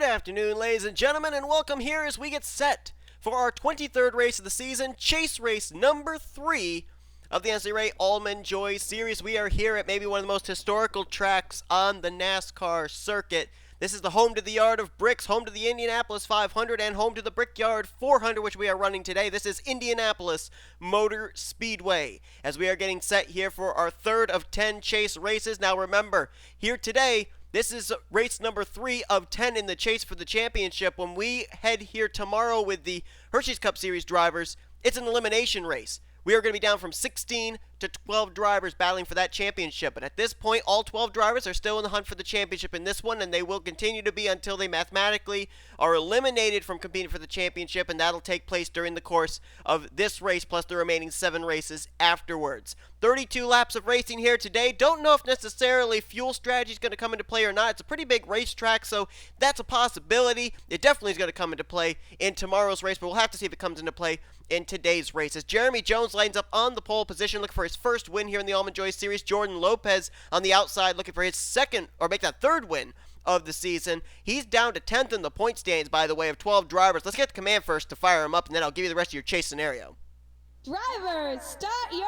afternoon, ladies and gentlemen, and welcome here as we get set for our 23rd race of the season, chase race number 3 of the NNSCRA Almond Joy Series. We are here at maybe one of the most historical tracks on the NASCAR circuit. This is the home to the Yard of Bricks, home to the Indianapolis 500, and home to the Brickyard 400, which we are running today. This is Indianapolis Motor Speedway, as we are getting set here for our third of 10 chase races. Now remember, here today, this is race number 3 of 10 in the chase for the championship. When we head here tomorrow with the Hershey's Cup Series drivers, it's an elimination race. We are going to be down from 16 to 12 drivers battling for that championship. But at this point, all 12 drivers are still in the hunt for the championship in this one, and they will continue to be until they mathematically are eliminated from competing for the championship, and that'll take place during the course of this race plus the remaining 7 races afterwards. 32 laps of racing here today. Don't know if necessarily fuel strategy is going to come into play or not. It's a pretty big racetrack, so that's a possibility. It definitely is going to come into play in tomorrow's race, but we'll have to see if it comes into play in today's race. As Jeremy Jones lines up on the pole position, looking for his first win here in the Almond Joy Series. Jordan Lopez on the outside looking for his second, or make that third win of the season. He's down to 10th in the point standings, by the way, of 12 drivers. Let's get the command first to fire him up, and then I'll give you the rest of your chase scenario. Drivers, start your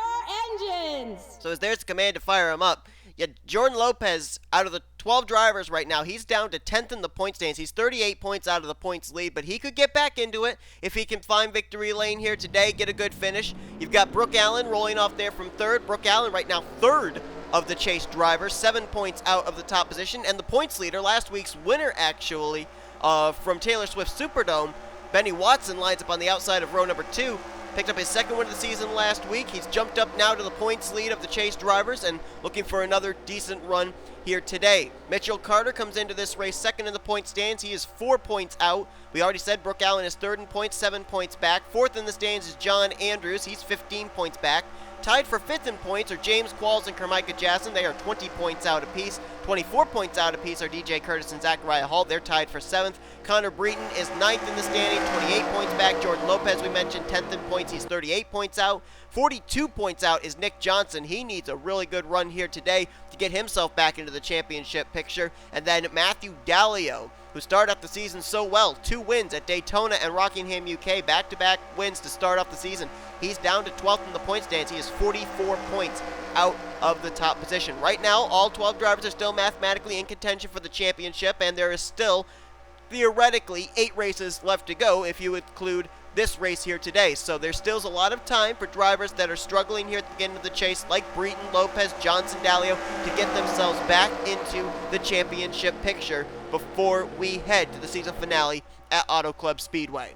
engines! So as there's the command to fire him up. Yeah, Jordan Lopez, out of the 12 drivers right now, he's down to 10th in the point standings. He's 38 points out of the points lead, but he could get back into it if he can find victory lane here today, get a good finish. You've got B Allan rolling off there from third. B Allan right now third of the chase drivers, 7 points out of the top position, and the points leader, last week's winner actually, from Taylor Swift Superdome, Benny Watson lines up on the outside of row number 2. Picked up his second win of the season last week. He's jumped up now to the points lead of the chase drivers and looking for another decent run here today. Mitchell Carter comes into this race second in the point stands. He is 4 points out. We already said B Allan is third in points, 7 points back. Fourth in the stands is John Andrews. He's 15 points back. Tied for 5th in points are J Qualls and K Jazzin. They are 20 points out apiece. 24 points out apiece are J Kurtis and Zachariah Hall. They're tied for 7th. Connor Breton is 9th in the standing, 28 points back. Jordan Lopez, we mentioned, 10th in points. He's 38 points out. 42 points out is Nick Johnson. He needs a really good run here today to get himself back into the championship picture. And then Matthew Daleo, who started off the season so well, 2 wins at Daytona and Rockingham, UK, back-to-back wins to start off the season. He's down to 12th in the point stands. He is 44 points out of the top position. Right now, all 12 drivers are still mathematically in contention for the championship, and there is still, theoretically, 8 races left to go if you include this race here today. So there's still a lot of time for drivers that are struggling here at the beginning of the chase, like Breton, Lopez, Johnson, Daleo, to get themselves back into the championship picture before we head to the season finale at Auto Club Speedway.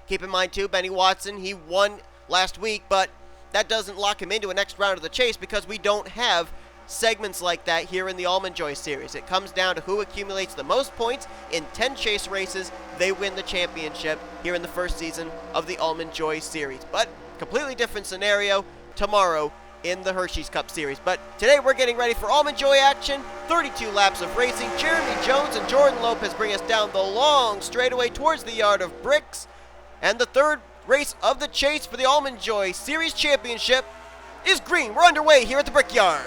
Keep in mind, too, Benny Watson, he won last week, but that doesn't lock him into a next round of the chase because we don't have segments like that here in the Almond Joy Series. It comes down to who accumulates the most points in 10 chase races. They win the championship here in the first season of the Almond Joy Series. But completely different scenario tomorrow in the Hershey's Cup Series. But today we're getting ready for Almond Joy action. 32 laps of racing. Jeremy Jones and Jordan Lopez bring us down the long straightaway towards the Yard of Bricks. And the third race of the chase for the Almond Joy Series Championship is green. We're underway here at the Brickyard.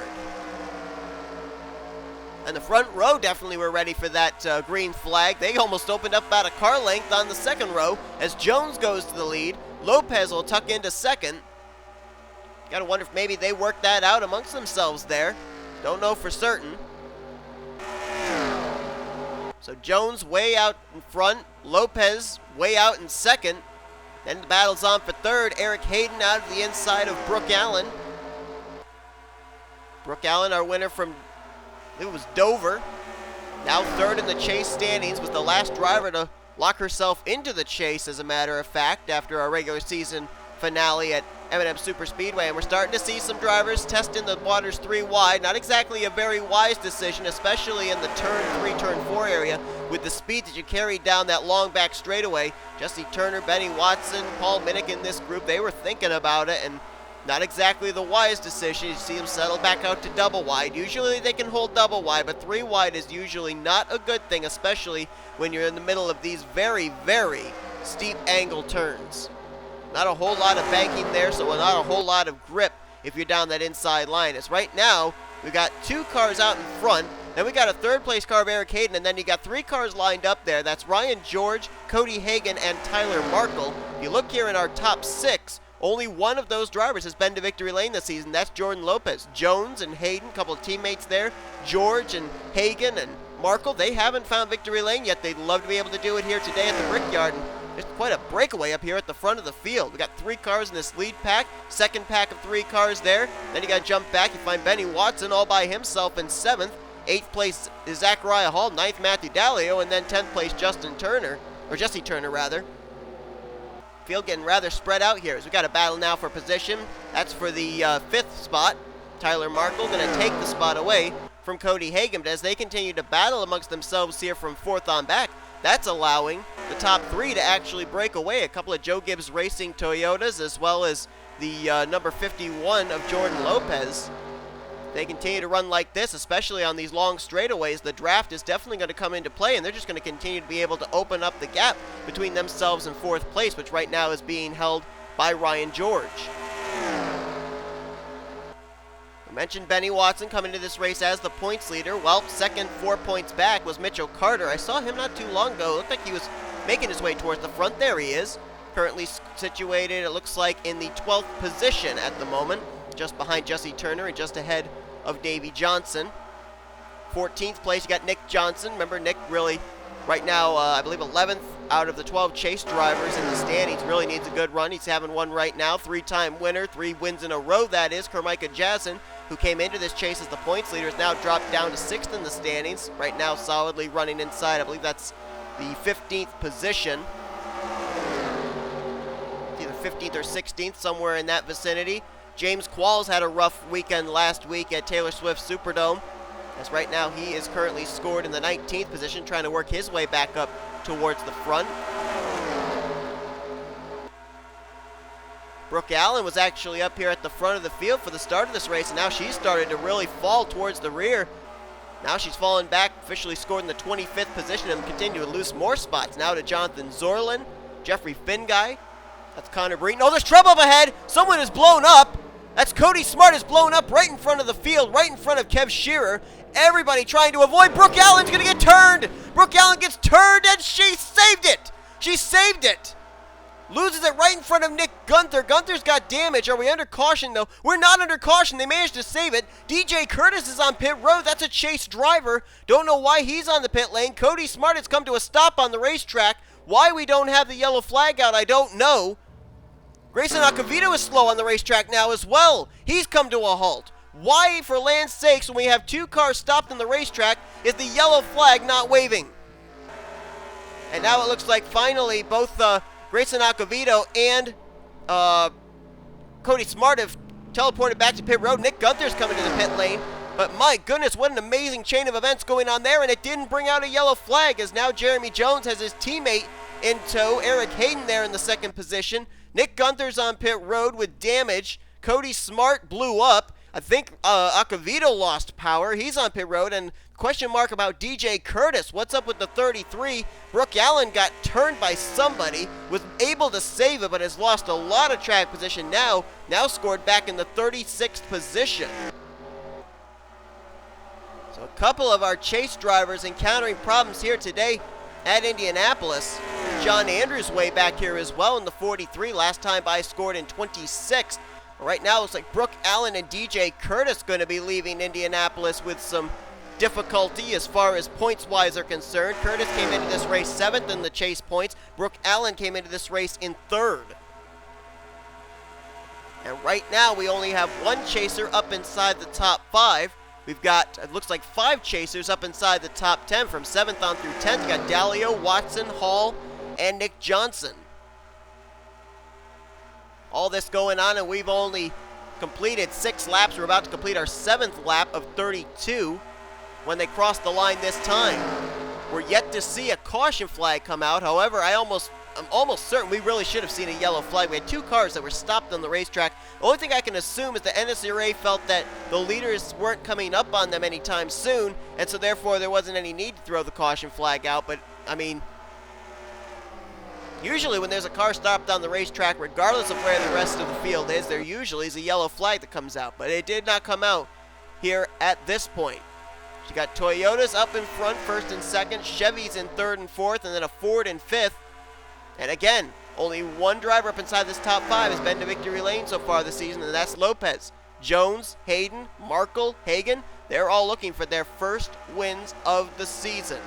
And the front row definitely were ready for that green flag. They almost opened up about a car length on the second row as Jones goes to the lead. Lopez will tuck into second. Gotta wonder if maybe they worked that out amongst themselves there. Don't know for certain. So Jones way out in front. Lopez way out in second. Then the battle's on for third. E Heiden out of the inside of B Allan. B Allan, our winner from, it was Dover. Now third in the chase standings, was the last driver to lock herself into the chase, as a matter of fact, after our regular season finale at M&M Super Speedway. And we're starting to see some drivers testing the waters 3 wide. Not exactly a very wise decision, especially in the turn 3, turn 4 area with the speed that you carried down that long back straightaway. Jesse Turner, Benny Watson, Paul Minnick in this group, they were thinking about it, and not exactly the wise decision. You see them settle back out to double wide. Usually they can hold double wide, but 3 wide is usually not a good thing, especially when you're in the middle of these very, very steep angle turns. Not a whole lot of banking there, so not a whole lot of grip if you're down that inside line. As right now, we've got 2 cars out in front. Then we got a third place car of Eric Heiden, and then you got 3 cars lined up there. That's Ryan George, Cody Hagen, and Tyler Markel. If you look here in our top 6, only one of those drivers has been to victory lane this season. That's Jordan Lopes. Jones and Hayden, a couple of teammates there. George and Hagen and Markel, they haven't found victory lane yet. They'd love to be able to do it here today at the Brickyard. And there's quite a breakaway up here at the front of the field. We got 3 cars in this lead pack, second pack of 3 cars there. Then you got to jump back. You find Benny Watson all by himself in 7th. 8th place is Zachariah Hall, 9th Matthew Daleo, and then 10th place Jesse Turner rather. Field getting rather spread out here as we got a battle now for position. That's for the 5th spot. Tyler Markel going to take the spot away from Cody Hagen, but as they continue to battle amongst themselves here from 4th on back, that's allowing the top 3 to actually break away. A couple of Joe Gibbs Racing Toyotas as well as the number 51 of Jordan Lopes. They continue to run like this, especially on these long straightaways. The draft is definitely going to come into play, and they're just going to continue to be able to open up the gap between themselves and 4th place, which right now is being held by Ryan George. I mentioned Benny Watson coming to this race as the points leader. Well, second, 4 points back was Mitchell Carter. I saw him not too long ago. It looked like he was making his way towards the front. There he is. Currently situated, it looks like, in the 12th position at the moment, just behind Jesse Turner and just ahead of Davey Johnson. 14th place, you got Nick Johnson. Remember, Nick really, right now, I believe 11th out of the 12 chase drivers in the standings. Really needs a good run. He's having one right now. 3-time winner, 3 wins in a row, that is. K Jazzin, who came into this chase as the points leader, is now dropped down to 6th in the standings. Right now, solidly running inside. I believe that's the 15th position. Either 15th or 16th, somewhere in that vicinity. James Qualls had a rough weekend last week at Taylor Swift Superdome, as right now he is currently scored in the 19th position, trying to work his way back up towards the front. Brooke Allen was actually up here at the front of the field for the start of this race, and now she's started to really fall towards the rear. Now she's fallen back, officially scored in the 25th position, and continue to lose more spots. Now to Jonathan Zoerlein, Jeffrey Finguy. That's Connor Breton. Oh, there's trouble up ahead. Someone is blown up. That's Cody Smart is blown up right in front of the field, right in front of K Shearer. Everybody trying to avoid. Brooke Allen's going to get turned. Brooke Allen gets turned, and she saved it. She saved it. Loses it right in front of N Guenther. Guenther's got damage. Are we under caution, though? We're not under caution. They managed to save it. J Kurtis is on pit road. That's a chase driver. Don't know why he's on the pit lane. Cody Smart has come to a stop on the racetrack. Why we don't have the yellow flag out, I don't know. Grayson Acavito is slow on the racetrack now as well. He's come to a halt. Why, for land's sakes, when we have 2 cars stopped on the racetrack, is the yellow flag not waving? And now it looks like finally both Grayson Acavito and Cody Smart have teleported back to pit road. N Guenther's coming to the pit lane. But my goodness, what an amazing chain of events going on there, and it didn't bring out a yellow flag, as now Jeremy Jones has his teammate in tow, Eric Heiden, there in the 2nd position. N Guenther's on pit road with damage. Cody Smart blew up. I think Acavito lost power. He's on pit road. And question mark about J Kurtis. What's up with the 33? Brooke Allen got turned by somebody, was able to save it, but has lost a lot of track position now scored back in the 36th position. So a couple of our chase drivers encountering problems here today at Indianapolis. John Andrews way back here as well in the 43. Last time by scored in 26th. Right now it looks like Brooke Allen and J Kurtis going to be leaving Indianapolis with some difficulty as far as points-wise are concerned. Kurtis came into this race 7th in the chase points. Brooke Allen came into this race in 3rd. And right now we only have 1 chaser up inside the top 5. We've got, it looks like 5 chasers up inside the top 10 from 7th on through 10th. You got Daleo, Watson, Hall, and Nick Johnson. All this going on, and we've only completed 6 laps. We're about to complete our 7th lap of 32 when they cross the line this time. We're yet to see a caution flag come out. However, I'm almost certain we really should have seen a yellow flag. We had 2 cars that were stopped on the racetrack. The only thing I can assume is the NNSCRA felt that the leaders weren't coming up on them anytime soon, and so therefore there wasn't any need to throw the caution flag out. But, I mean, usually when there's a car stopped on the racetrack, regardless of where the rest of the field is, there usually is a yellow flag that comes out. But it did not come out here at this point. You got Toyotas up in front, first and second, Chevys in third and fourth, and then a Ford in fifth. And again, only one driver up inside this top five has been to victory lane so far this season, and that's Lopes. Jones, Heiden, Markel, Hagen, they're all looking for their first wins of the season.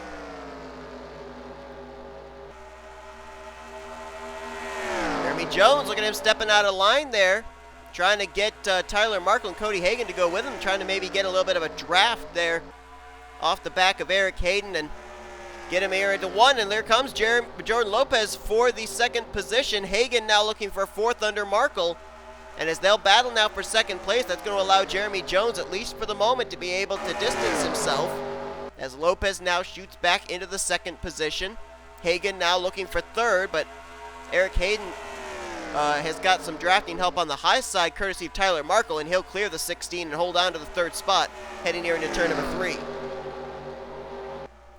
Jeremy Jones, look at him stepping out of line there, trying to get Tyler Markel and Cody Hagen to go with him, trying to maybe get a little bit of a draft there off the back of Eric Heiden and get him here into one. And there comes Jordan Lopes for the second position. Hagen now looking for fourth under Markel. And as they'll battle now for second place, that's going to allow Jeremy Jones, at least for the moment, to be able to distance himself. As Lopes now shoots back into the second position. Hagen now looking for third, but Eric Heiden has got some drafting help on the high side, courtesy of Tyler Markel, and he'll clear the 16 and hold on to the third spot, heading here into turn number 3.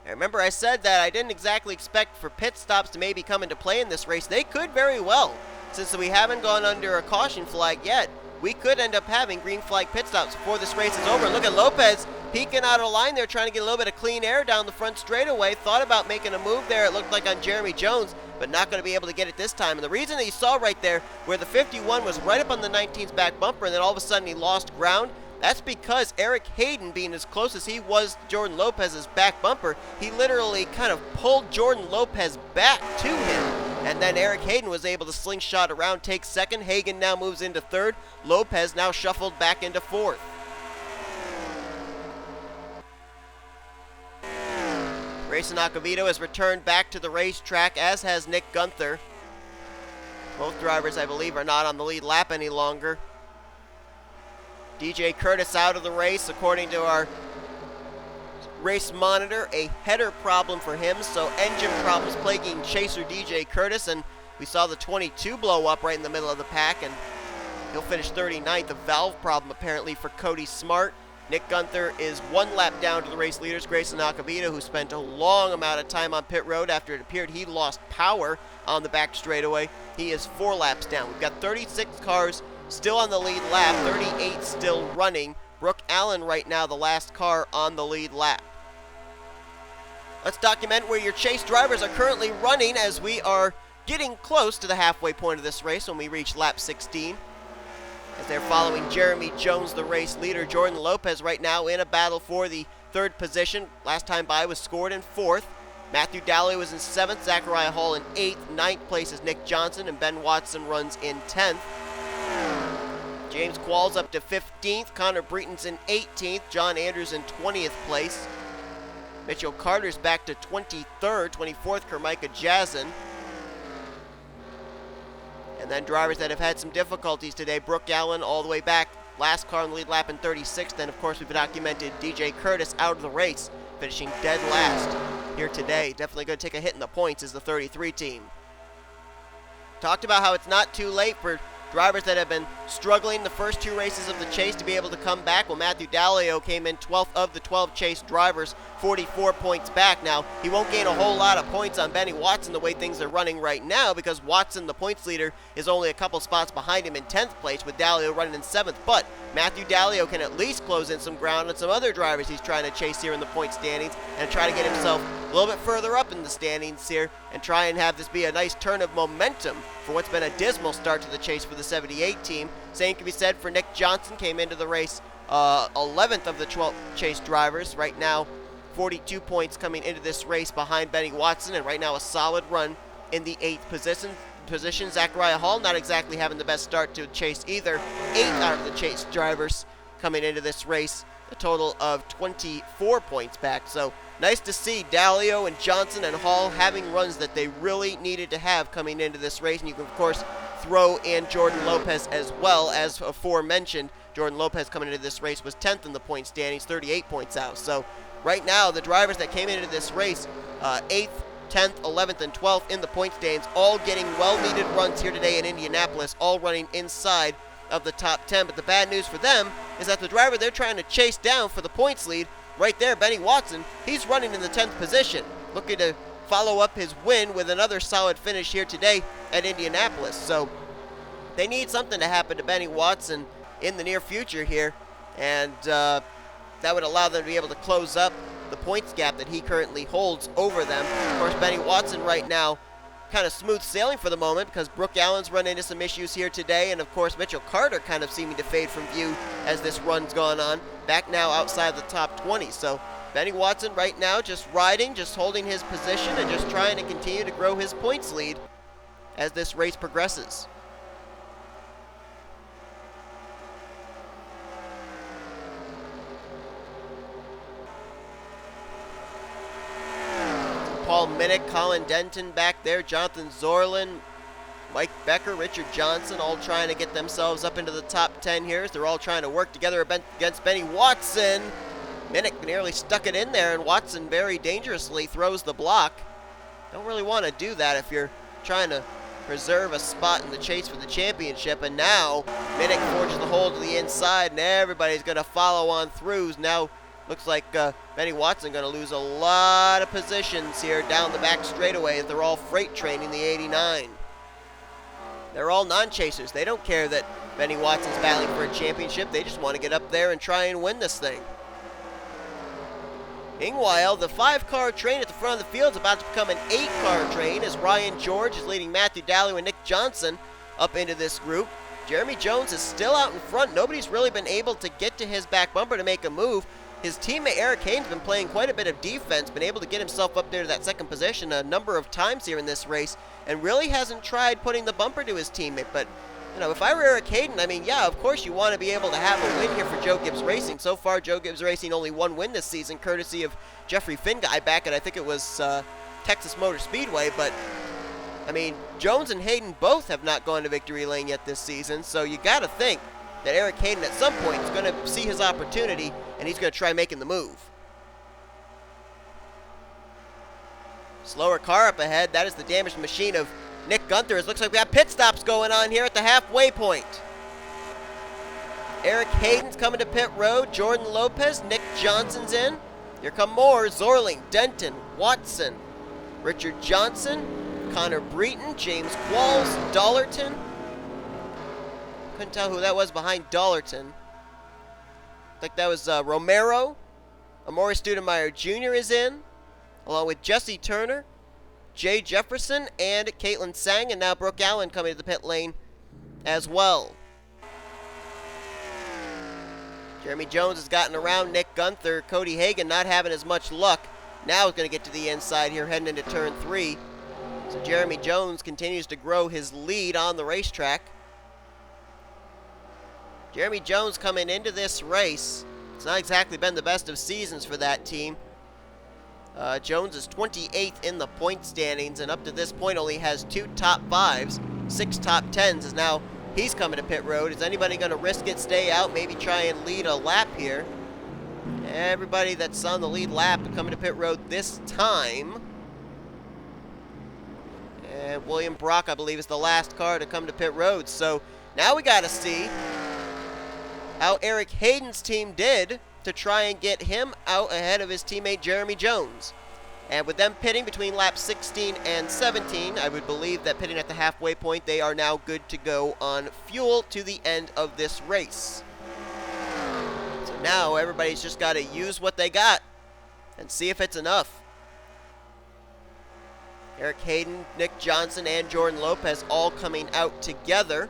I remember I said that I didn't exactly expect for pit stops to maybe come into play in this race. They could very well. Since we haven't gone under a caution flag yet, we could end up having green flag pit stops before this race is over. Look at Lopes peeking out of line there, trying to get a little bit of clean air down the front straightaway. Thought about making a move there, it looked like on Jeremy Jones, but not going to be able to get it this time. And the reason that you saw right there, where the 51 was right up on the 19's back bumper, and then all of a sudden he lost ground, that's because Eric Heiden, being as close as he was to Jordan Lopes' back bumper, he literally kind of pulled Jordan Lopes back to him. And then Eric Heiden was able to slingshot around, take second. Hagen now moves into third. Lopes now shuffled back into fourth. Grayson Acavito has returned back to the racetrack, as has N Guenther. Both drivers, I believe, are not on the lead lap any longer. J Kurtis out of the race, according to our race monitor. A header problem for him, so engine problems plaguing chaser J Kurtis, and we saw the 22 blow up right in the middle of the pack, and he'll finish 39th. A valve problem apparently for Cody Smart. N Guenther is one lap down to the race leaders, Grayson Acavito, who spent a long amount of time on pit road after it appeared he lost power on the back straightaway. He is 4 laps down. We've got 36 cars still on the lead lap, 38 still running. B Allan right now the last car on the lead lap. Let's document where your chase drivers are currently running as we are getting close to the halfway point of this race when we reach lap 16. As they're following Jeremy Jones, the race leader. Jordan Lopes right now in a battle for the third position. Last time by was scored in fourth. Matthew Daleo is in 7th, Zachariah Hall in 8th. 9th place is Nick Johnson, and Ben Watson runs in 10th. James Qualls up to 15th, Connor Breton's in 18th, John Andrews in 20th place. Mitchell Carter's back to 23rd, 24th, K Jazzin. And then drivers that have had some difficulties today, B Allan all the way back, last car on the lead lap in 36th, and of course we've documented J Kurtis out of the race, finishing dead last here today. Definitely going to take a hit in the points as the 33 team. Talked about how it's not too late for drivers that have been struggling the first 2 races of the chase to be able to come back. Well, Matthew Daleo came in 12th of the 12 chase drivers, 44 points back. Now, he won't gain a whole lot of points on Benny Watson the way things are running right now, because Watson, the points leader, is only a couple spots behind him in 10th place, with Daleo running in 7th. But Matthew Daleo can at least close in some ground on some other drivers he's trying to chase here in the point standings, and try to get himself a little bit further up in the standings here, and try and have this be a nice turn of momentum for what's been a dismal start to the chase for the 78 team. Same can be said for Nick Johnson, came into the race 11th of the 12 chase drivers. Right now, 42 points coming into this race behind Benny Watson, and right now a solid run in the 8th position. Zachariah Hall not exactly having the best start to chase either. 8 out of the chase drivers coming into this race, a total of 24 points back. So nice to see Daleo and Johnson and Hall having runs that they really needed to have coming into this race. And you can, of course, throw in Jordan Lopes as well. As aforementioned, Jordan Lopes coming into this race was 10th in the point standings, 38 points out. So right now, the drivers that came into this race, 8th, 10th, 11th, and 12th in the point standings, all getting well-needed runs here today in Indianapolis, all running inside of the top 10. But the bad news for them is that the driver they're trying to chase down for the points lead, right there, Benny Watson, he's running in the 10th position, looking to follow up his win with another solid finish here today at Indianapolis. So they need something to happen to Benny Watson in the near future here, and that would allow them to be able to close up the points gap that he currently holds over them. Of course, Benny Watson right now kind of smooth sailing for the moment because Brooke Allen's run into some issues here today, and of course Mitchell Carter kind of seeming to fade from view as this run's gone on. Back now outside the top 20. So Benny Watson right now just riding, just holding his position and just trying to continue to grow his points lead as this race progresses. Paul Minnick, Colin Denton back there, Jonathan Zoerlein, Mike Becker, Richard Johnson, all trying to get themselves up into the top 10 here as they're all trying to work together against Benny Watson. Minnick nearly stuck it in there, and Watson very dangerously throws the block. Don't really want to do that if you're trying to preserve a spot in the chase for the championship. And now Minnick forges the hole to the inside, and everybody's going to follow on through. Now looks like Benny Watson going to lose a lot of positions here down the back straightaway as they're all freight training the 89. They're all non-chasers. They don't care that Benny Watson's battling for a championship. They just want to get up there and try and win this thing. Meanwhile, the 5-car train at the front of the field is about to become an 8-car train as Ryan George is leading Matthew Daleo and Nick Johnson up into this group. Jeremy Jones is still out in front. Nobody's really been able to get to his back bumper to make a move. His teammate Eric Hayden's been playing quite a bit of defense, been able to get himself up there to that second position a number of times here in this race, and really hasn't tried putting the bumper to his teammate. But, you know, if I were Eric Hayden, I mean, yeah, of course you want to be able to have a win here for Joe Gibbs Racing. So far, Joe Gibbs Racing only one win this season, courtesy of Jeffrey Finguy back at, I think it was Texas Motor Speedway. But, I mean, Jones and Hayden both have not gone to victory lane yet this season, so you got to think that Eric Hayden at some point is going to see his opportunity, and he's going to try making the move. Slower car up ahead. That is the damaged machine of N Guenther. It looks like we got pit stops going on here at the halfway point. Eric Hayden's coming to pit road. Jordan Lopes, Nick Johnson's in. Here come more. Zoerlein, Denton, Watson, Richard Johnson, Connor Breton, James Qualls, Dollerton. Couldn't tell who that was behind Dollerton. I think that was Romero. A Stoudimere Jr. is in, along with Jesse Turner, Jay Jefferson, and Caitlin Tsang, and now Brooke Allan coming to the pit lane as well. Jeremy Jones has gotten around N Guenther. Cody Hagen not having as much luck. Now he's going to get to the inside here heading into turn 3. So Jeremy Jones continues to grow his lead on the racetrack. Jeremy Jones coming into this race, it's not exactly been the best of seasons for that team. Jones is 28th in the point standings, and up to this point only has 2 top 5s, 6 top 10s, as now he's coming to pit road. Is anybody going to risk it, stay out, maybe try and lead a lap here? Everybody that's on the lead lap coming to pit road this time. And William Brock, I believe, is the last car to come to pit road. So now we got to see how Eric Hayden's team did to try and get him out ahead of his teammate Jeremy Jones. And with them pitting between laps 16 and 17, I would believe that pitting at the halfway point, they are now good to go on fuel to the end of this race. So now everybody's just got to use what they got and see if it's enough. Eric Hayden, Nick Johnson, and Jordan Lopes all coming out together.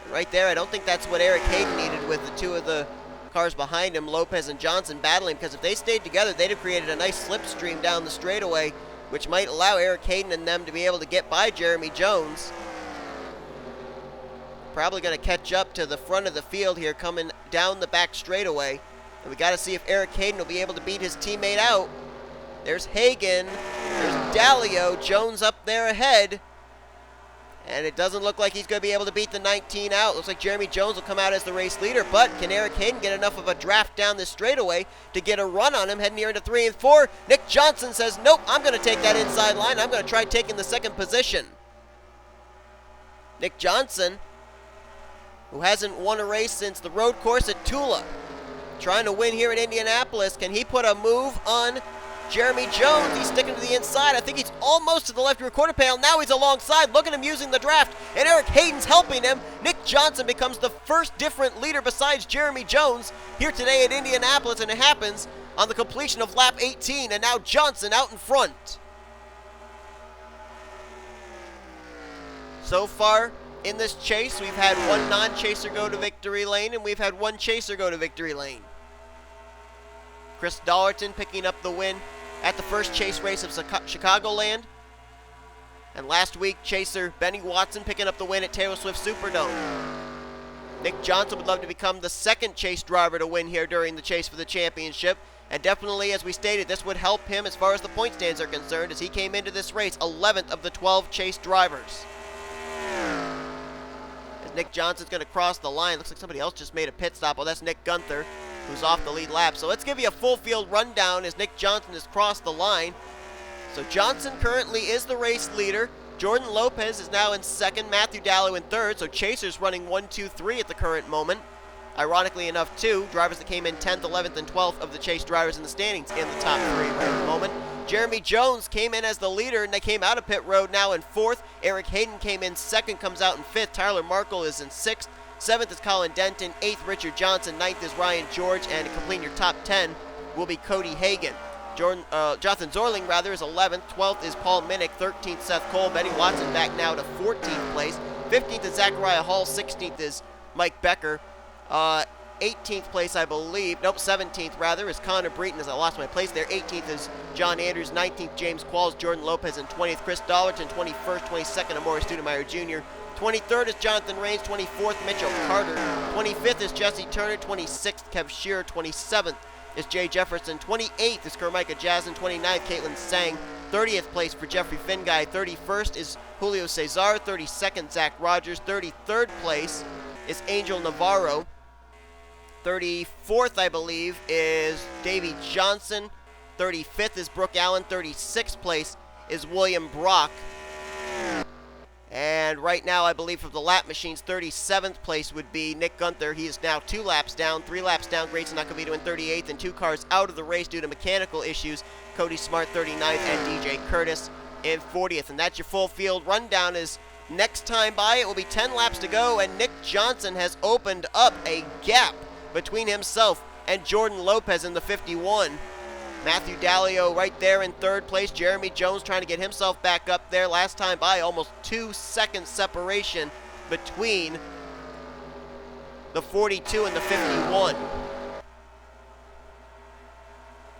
Right there, I don't think that's what Eric Hayden needed with the 2 of the cars behind him, Lopes and Johnson, battling, because if they stayed together, they'd have created a nice slipstream down the straightaway, which might allow Eric Hayden and them to be able to get by Jeremy Jones. Probably going to catch up to the front of the field here, coming down the back straightaway. And we got to see if Eric Hayden will be able to beat his teammate out. There's Hagen, there's Daleo, Jones up there ahead. And it doesn't look like he's going to be able to beat the 19 out. Looks like Jeremy Jones will come out as the race leader. But can Eric Hayden get enough of a draft down this straightaway to get a run on him heading here into 3 and 4? Nick Johnson says, nope, I'm going to take that inside line. I'm going to try taking the second position. Nick Johnson, who hasn't won a race since the road course at Tula, trying to win here in Indianapolis. Can he put a move on Jeremy Jones, he's sticking to the inside. I think he's almost to the left rear quarter panel. Now he's alongside. Look at him using the draft. And Eric Heiden's helping him. Nick Johnson becomes the first different leader besides Jeremy Jones here today at Indianapolis, and it happens on the completion of lap 18. And now Johnson out in front. So far in this chase, we've had one non-chaser go to victory lane, and we've had one chaser go to victory lane. Chris Dollerton picking up the win at the first chase race of Chicagoland. And last week, chaser Benny Watson picking up the win at Taylor Swift Superdome. Nick Johnson would love to become the second chase driver to win here during the chase for the championship. And definitely, as we stated, this would help him as far as the point stands are concerned, as he came into this race 11th of the 12 chase drivers. As Nick Johnson's going to cross the line, looks like somebody else just made a pit stop. Oh, that's N Guenther, who's off the lead lap. So let's give you a full field rundown as Nick Johnson has crossed the line. So Johnson currently is the race leader. Jordan Lopez is now in second. Matthew Daleo in third. So chasers running 1, 2, 3 at the current moment. Ironically enough, too, drivers that came in 10th, 11th, and 12th of the chase drivers in the standings in the top 3 right at the moment. Jeremy Jones came in as the leader, and they came out of pit road now in 4th. Eric Heiden came in 2nd, comes out in 5th. Tyler Markel is in 6th. 7th is Colin Denton. 8th, Richard Johnson. 9th is Ryan George. And completing your top 10 will be Cody Hagen. Jonathan Zoerlein, is 11th. 12th is Paul Minnick. 13th, Seth Cole. Benny Watson back now to 14th place. 15th is Zachariah Hall. 16th is Mike Becker. 18th place, I believe. Nope, 17th, is Connor Breton, as I lost my place there. 18th is John Andrews. 19th, James Qualls. Jordan Lopez. And 20th, Chris Dollerton. 21st, 22nd, A Stoudimere Jr. 23rd is Jonathan Rains. 24th, Mitchell Carter. 25th is Jesse Turner. 26th, K Shearer. 27th is Jay Jefferson. 28th is K Jazzin. 29th, C Tsang. 30th place for Jeffrey Finguy. 31st is Julio Cesar. 32nd, Zach Rogers. 33rd place is Angel Navarro. 34th, I believe, is Davey Johnson. 35th is Brooke Allen. 36th place is William Brock. And right now, I believe from the lap machines, 37th place would be N Guenther. He is now 2 laps down, 3 laps down. Grayson Acavito in 38th, and 2 cars out of the race due to mechanical issues. Cody Smart 39th, and DJ Kurtis in 40th. And that's your full field rundown. Is next time by, it will be 10 laps to go, and Nick Johnson has opened up a gap between himself and Jordan Lopez in the 51. Matthew Daleo right there in 3rd place. Jeremy Jones trying to get himself back up there. Last time by, almost 2 seconds separation between the 42 and the 51.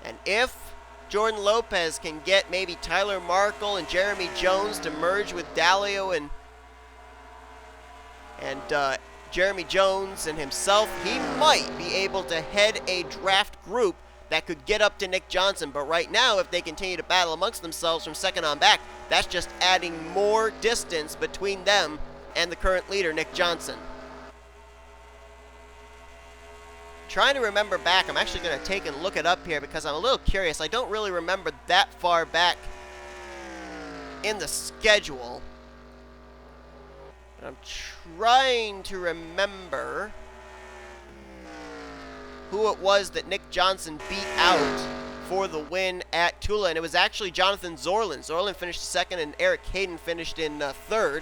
And if Jordan Lopez can get maybe Tyler Markel and Jeremy Jones to merge with Daleo and Jeremy Jones and himself, he might be able to head a draft group that could get up to Nick Johnson. But right now, if they continue to battle amongst themselves from second on back, that's just adding more distance between them and the current leader, Nick Johnson. Trying to remember back, I'm actually going to take and look it up here because I'm a little curious. I don't really remember that far back in the schedule. I'm trying to remember who it was that Nick Johnson beat out for the win at Tula, and it was actually Jonathan Zoerlein. Zoerlein finished 2nd, and Eric Heiden finished in 3rd.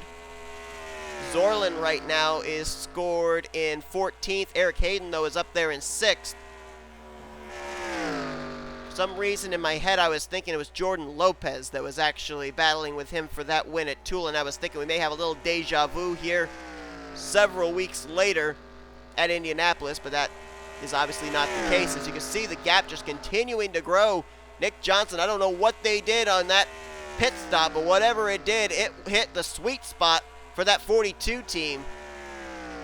Zoerlein right now is scored in 14th. Eric Heiden, though, is up there in 6th. For some reason in my head, I was thinking it was Jordan Lopez that was actually battling with him for that win at Tula, and I was thinking we may have a little deja vu here several weeks later at Indianapolis, but that is obviously not the case. As you can see, the gap just continuing to grow. Nick Johnson, I don't know what they did on that pit stop, but whatever it did, it hit the sweet spot for that 42 team.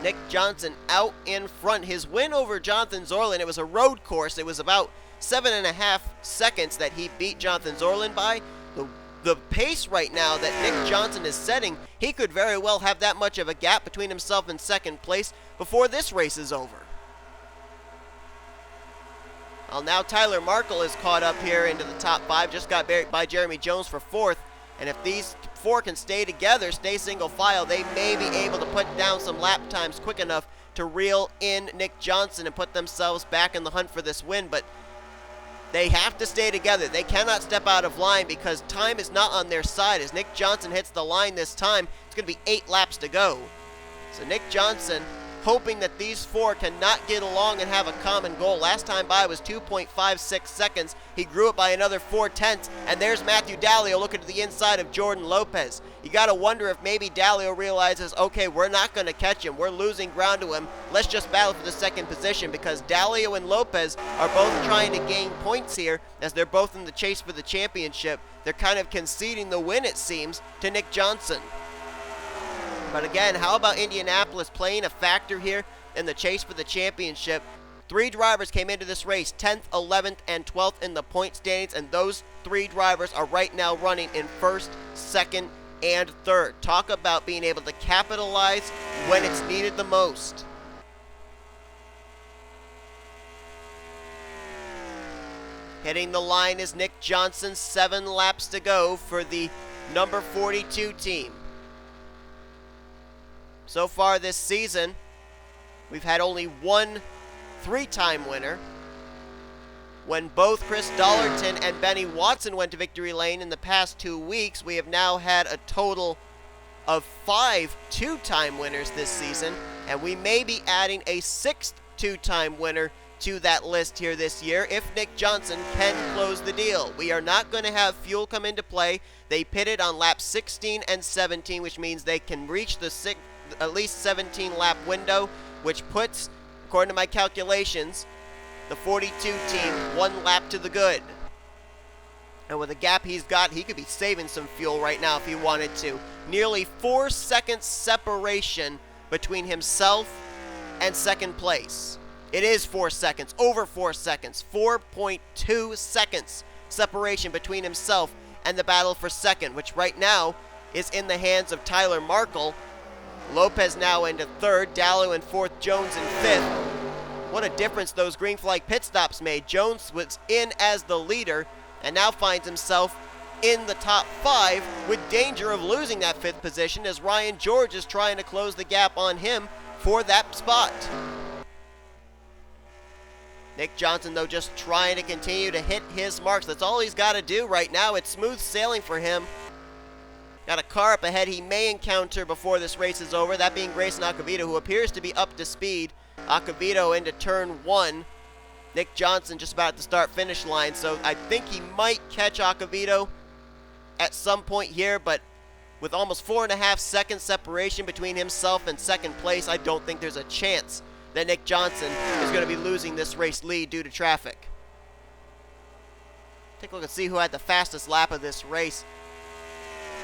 Nick Johnson out in front. His win over Jonathan Zoerlein, it was a road course. It was about 7.5 seconds that he beat Jonathan Zoerlein by. The pace right now that Nick Johnson is setting, he could very well have that much of a gap between himself and 2nd place before this race is over. Well, now Tyler Markel is caught up here into the top 5, just got buried by Jeremy Jones for 4th. And if these 4 can stay together, stay single file, they may be able to put down some lap times quick enough to reel in Nick Johnson and put themselves back in the hunt for this win. But They have to stay together. They cannot step out of line because time is not on their side. As Nick Johnson hits the line this time, it's going to be 8 laps to go. So Nick Johnson hoping that these four cannot get along and have a common goal. Last time by was 2.56 seconds. He grew it by another 0.4, and there's Matthew Daleo looking to the inside of Jordan Lopes. You got to wonder if maybe Daleo realizes, okay, we're not going to catch him. We're losing ground to him. Let's just battle for the second position, because Daleo and Lopes are both trying to gain points here as they're both in the chase for the championship. They're kind of conceding the win, it seems, to Nick Johnson. But again, how about Indianapolis playing a factor here in the chase for the championship? 3 drivers came into this race, 10th, 11th, and 12th in the point standings, and those 3 drivers are right now running in 1st, 2nd, and 3rd. Talk about being able to capitalize when it's needed the most. Hitting the line is Nick Johnson, 7 laps to go for the number 42 team. So far this season, we've had only one 3-time winner. When both Chris Dollerton and Benny Watson went to victory lane in the past 2 weeks, we have now had a total of 5 2-time winners this season, and we may be adding a 6th 2-time winner to that list here this year if Nick Johnson can close the deal. We are not going to have fuel come into play. They pitted on laps 16 and 17, which means they can reach the at least 17 lap window, which puts, according to my calculations, the 42 team 1 lap to the good. And with the gap he's got, he could be saving some fuel right now if he wanted to. Nearly 4 seconds separation between himself and second place. It is 4 seconds, over 4 seconds, 4.2 seconds separation between himself and the battle for second, which right now is in the hands of T Markel. Lopes now into 3rd, Daleo in 4th, Jones in 5th. What a difference those green flag pit stops made. Jones was in as the leader and now finds himself in the top 5 with danger of losing that 5th position as Ryan George is trying to close the gap on him for that spot. Nick Johnson, though, just trying to continue to hit his marks. That's all he's got to do right now. It's smooth sailing for him. Got a car up ahead he may encounter before this race is over, that being Grayson Acavito, who appears to be up to speed. Acavito into turn 1. Nick Johnson just about at the start-finish line, so I think he might catch Acavito at some point here, but with almost 4.5 seconds separation between himself and second place, I don't think there's a chance that Nick Johnson is going to be losing this race lead due to traffic. Take a look and see who had the fastest lap of this race.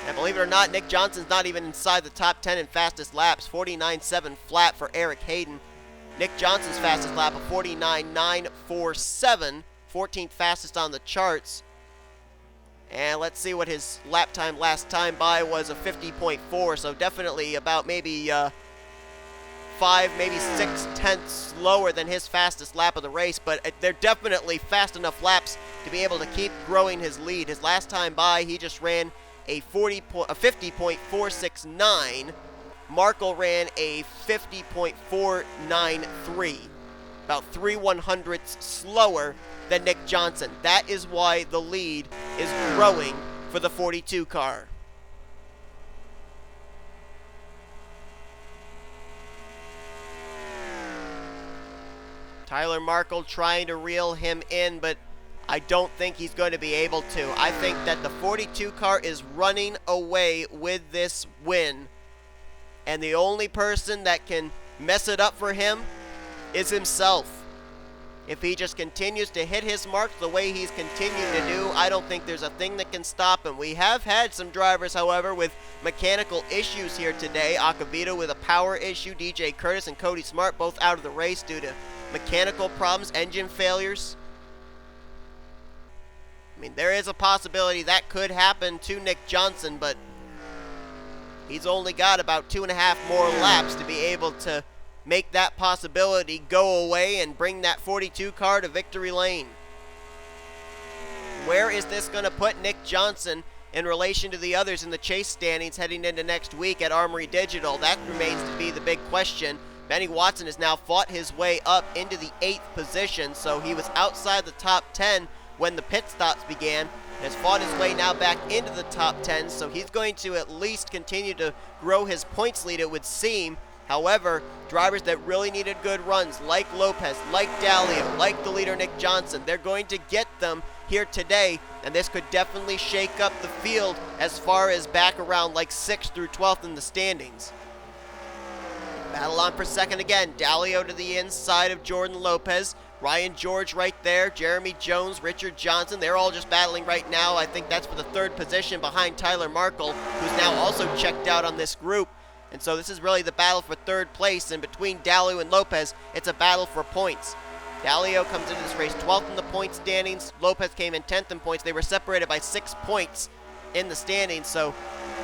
And believe it or not, Nick Johnson's not even inside the top 10 in fastest laps. 49.7 flat for Eric Heiden. Nick Johnson's fastest lap of 49.947. 14th fastest on the charts. And let's see what his lap time last time by was, a 50.4. So definitely about maybe 5, maybe 6 tenths slower than his fastest lap of the race. But they're definitely fast enough laps to be able to keep growing his lead. His last time by, he just ran a 50.469. Markel ran a 50.493. About 3/100ths slower than Nick Johnson. That is why the lead is growing for the 42 car. T Markel trying to reel him in, but I don't think he's going to be able to. I think that the 42 car is running away with this win. And the only person that can mess it up for him is himself. If he just continues to hit his marks the way he's continued to do, I don't think there's a thing that can stop him. We have had some drivers, however, with mechanical issues here today. Acavito with a power issue, DJ Kurtis and Cody Smart both out of the race due to mechanical problems, engine failures. I mean, there is a possibility that could happen to Nick Johnson, but he's only got about 2.5 more laps to be able to make that possibility go away and bring that 42 car to victory lane. Where is this going to put Nick Johnson in relation to the others in the chase standings heading into next week at Armory Digital? That remains to be the big question. Benny Watson has now fought his way up into the 8th position, so he was outside the top 10 when the pit stops began. Has fought his way now back into the top 10, so he's going to at least continue to grow his points lead, it would seem. However, drivers that really needed good runs, like Lopes, like Daleo, like the leader Nick Johnson, they're going to get them here today, and this could definitely shake up the field as far as back around like 6th through 12th in the standings. Battle on for second again. Daleo to the inside of Jordan Lopes. Ryan George right there. Jeremy Jones, Richard Johnson. They're all just battling right now. I think that's for the third position behind Tyler Markel, who's now also checked out on this group. And so this is really the battle for third place. And between Daleo and Lopes, it's a battle for points. Daleo comes into this race 12th in the point standings. Lopes came in 10th in points. They were separated by 6 points in the standings. So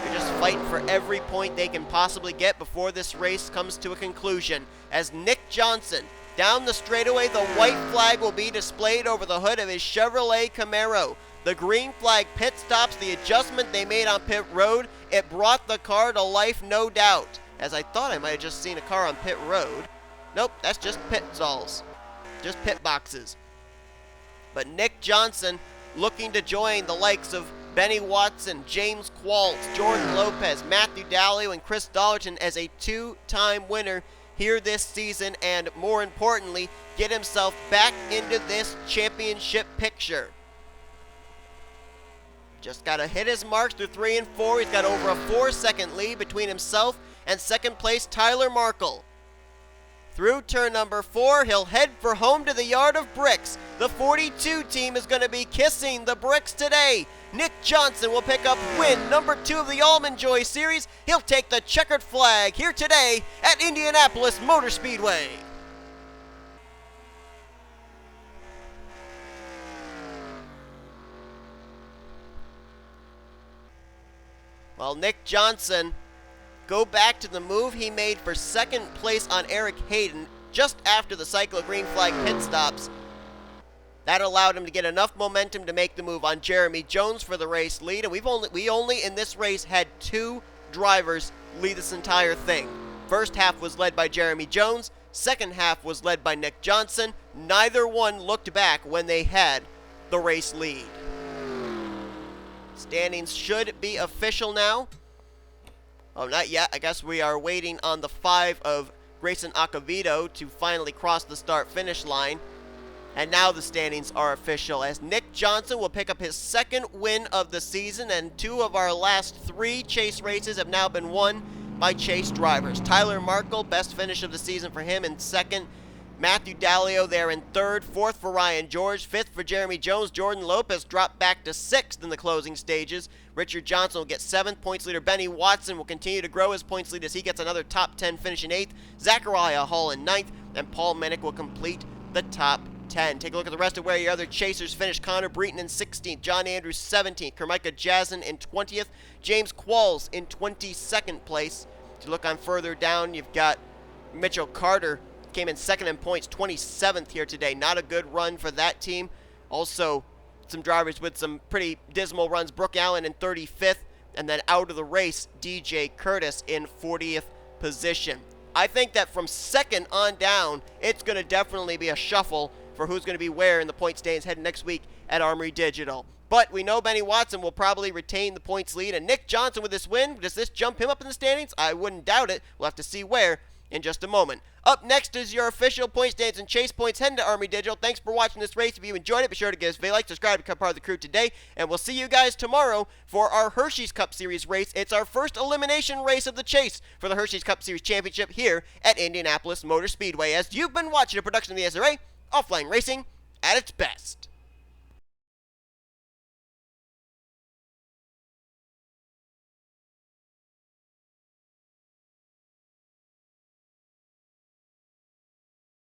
they're just fighting for every point they can possibly get before this race comes to a conclusion. As Nick Johnson, down the straightaway, the white flag will be displayed over the hood of his Chevrolet Camaro. The green flag pit stops, the adjustment they made on pit road, it brought the car to life, no doubt. As I thought I might have just seen a car on pit road. Nope, that's just pit stalls. Just pit boxes. But Nick Johnson looking to join the likes of Benny Watson, James Qualls, Jordan Lopes, Matthew Daleo, and Chris Dollerton as a 2-time winner here this season, and more importantly, get himself back into this championship picture. Just got to hit his marks through 3 and 4. He's got over a 4-second lead between himself and second place Tyler Markel. Through turn number 4, he'll head for home to the yard of bricks. The 42 team is going to be kissing the bricks today. Nick Johnson will pick up win number 2 of the Almond Joy Series. He'll take the checkered flag here today at Indianapolis Motor Speedway. Well, Nick Johnson, go back to the move he made for second place on E Heiden just after the cycle of green flag pit stops. That allowed him to get enough momentum to make the move on Jeremy Jones for the race lead, and we only in this race had 2 drivers lead this entire thing. First half was led by Jeremy Jones, second half was led by Nick Johnson. Neither one looked back when they had the race lead. Standings should be official now. Oh, not yet. I guess we are waiting on the 5 of Grayson Acavito to finally cross the start-finish line. And now the standings are official, as Nick Johnson will pick up his second win of the season, and 2 of our last 3 chase races have now been won by chase drivers. Tyler Markel, best finish of the season for him in second. Matthew Daleo there in third. 4th for Ryan George. 5th for Jeremy Jones. Jordan Lopes dropped back to 6th in the closing stages. Richard Johnson will get 7th. Points leader Benny Watson will continue to grow his points lead as he gets another top 10 finish in 8th. Zachariah Hall in 9th. And Paul Minnick will complete the top 10. Take a look at the rest of where your other chasers finished. Connor Breton in 16th. John Andrews 17th. K Jazzin in 20th. James Qualls in 22nd place. To look on further down, you've got Mitchell Carter came in second in points, 27th here today. Not a good run for that team. Also, some drivers with some pretty dismal runs. B Allan in 35th, and then out of the race, J Kurtis in 40th position. I think that from second on down, it's going to definitely be a shuffle for who's going to be where in the point standings heading next week at Armory Digital. But we know Benny Watson will probably retain the points lead, and Nick Johnson with this win, does this jump him up in the standings? I wouldn't doubt it. We'll have to see where in just a moment. Up next is your official point standings and chase points heading to Armory Digital. Thanks for watching this race. If you enjoyed it, be sure to give us a like, subscribe, become part of the crew today, and we'll see you guys tomorrow for our Hershey's Cup Series race. It's our first elimination race of the chase for the Hershey's Cup Series Championship here at Indianapolis Motor Speedway. As you've been watching a production of the SRA, offline racing at its best.